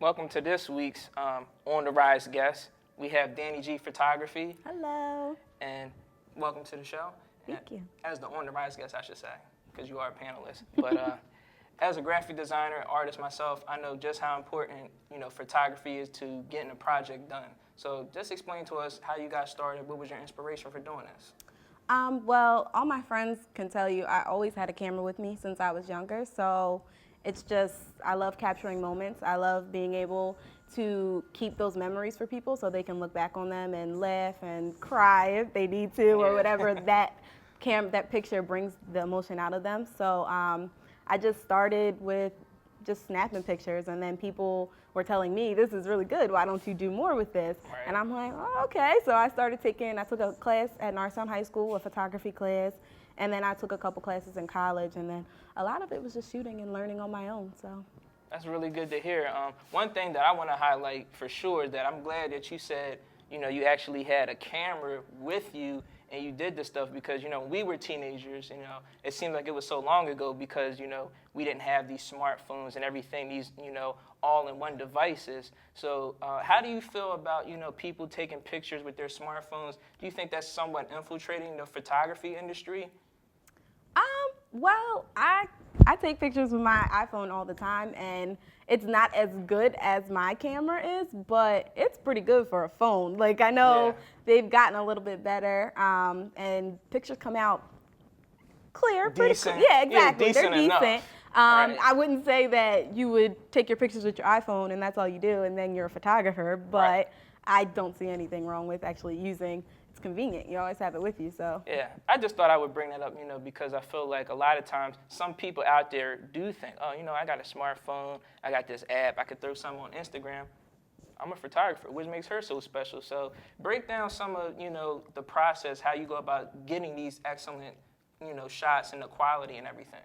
Welcome to this week's On the Rise guest. We have DanieG Photography. Hello. And welcome to the show. Thank you. As the On the Rise guest, I should say, because you are a panelist. But as a graphic designer, artist myself, I know just how important, photography is to getting a project done. So just explain to us how you got started. What was your inspiration for doing this? Well, all my friends can tell you I always had a camera with me since I was younger. So it's just, I love capturing moments. I love being able to keep those memories for people so they can look back on them and laugh and cry if they need to, or whatever that picture brings the emotion out of them. So I just started with just snapping pictures, and then people were telling me, this is really good, why don't you do more with this? Right. And I'm like, oh, okay. So I took a class at Norristown High School, a photography class, and then I took a couple classes in college, and then a lot of it was just shooting and learning on my own. So that's really good to hear. One thing that I want to highlight for sure is that I'm glad that you said, you actually had a camera with you and you did this stuff, because, when we were teenagers, it seemed like it was so long ago because, we didn't have these smartphones and everything, these, all-in-one devices. So how do you feel about, people taking pictures with their smartphones? Do you think that's somewhat infiltrating the photography industry? Well, I take pictures with my iPhone all the time, and it's not as good as my camera is, but it's pretty good for a phone. Like, I know they've gotten a little bit better, and pictures come out clear, Decent. pretty. Yeah, exactly. Yeah, decent They're decent. enough. Right. I wouldn't say that you would take your pictures with your iPhone and that's all you do, and then you're a photographer, but I don't see anything wrong with actually using. It's convenient. You always have it with you, so. Yeah, I just thought I would bring that up, because I feel like a lot of times some people out there do think, oh, I got a smartphone, I got this app, I could throw something on Instagram. I'm a photographer, which makes her so special. So break down some of, the process, how you go about getting these excellent, shots and the quality and everything.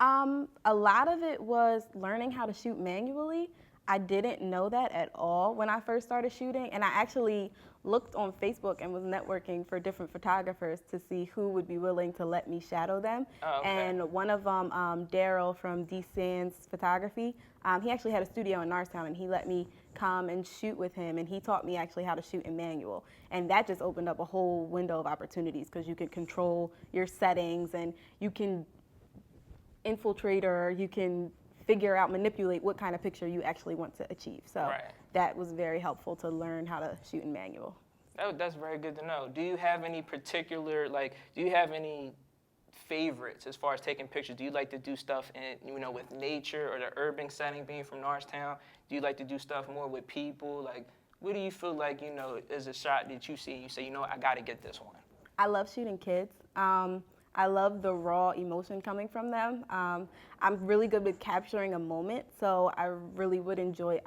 A lot of it was learning how to shoot manually. I didn't know that at all when I first started shooting, and I actually looked on Facebook and was networking for different photographers to see who would be willing to let me shadow them. Oh, okay. And one of them, Daryl from D Sands Photography, he actually had a studio in Norristown, and he let me come and shoot with him, and he taught me actually how to shoot in manual. And that just opened up a whole window of opportunities, because you can control your settings, and you can infiltrate, or you can manipulate what kind of picture you actually want to achieve. So that was very helpful to learn how to shoot in manual. That's very good to know. Do you have any particular, do you have any favorites as far as taking pictures? Do you like to do stuff in, with nature or the urban setting, being from Norristown? Do you like to do stuff more with people? Like, what do you feel like, is a shot that you see and you say, I got to get this one? I love shooting kids. I love the raw emotion coming from them. I'm really good with capturing a moment, so I really enjoy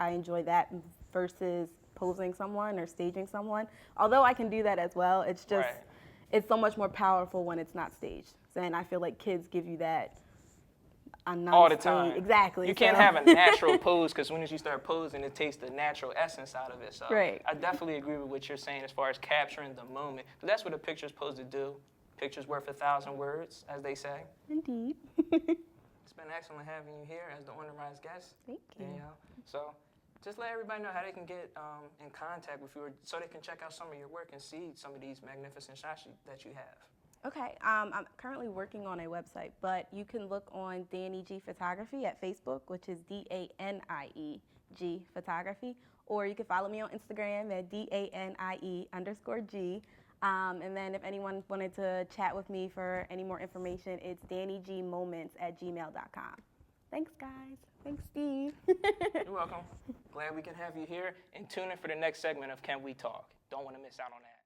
that versus posing someone or staging someone. Although I can do that as well, it's just, it's so much more powerful when it's not staged. And I feel like kids give you that all the time. Exactly. You can't have a natural pose, because as soon as you start posing, it takes the natural essence out of it. So I definitely agree with what you're saying as far as capturing the moment. So that's what a picture's supposed to do. Picture's worth 1,000 words, as they say. Indeed. It's been excellent having you here as the On the Rise guest. Thank you. So just let everybody know how they can get in contact with you, so they can check out some of your work and see some of these magnificent shots that you have. Okay, I'm currently working on a website, but you can look on DanieG Photography at Facebook, which is DanieG Photography, or you can follow me on Instagram at DANIE_G. And then if anyone wanted to chat with me for any more information, it's DanieGmoments@gmail.com. Thanks, guys. Thanks, Steve. You're welcome. Glad we can have you here. And tune in for the next segment of Can We Talk. Don't want to miss out on that.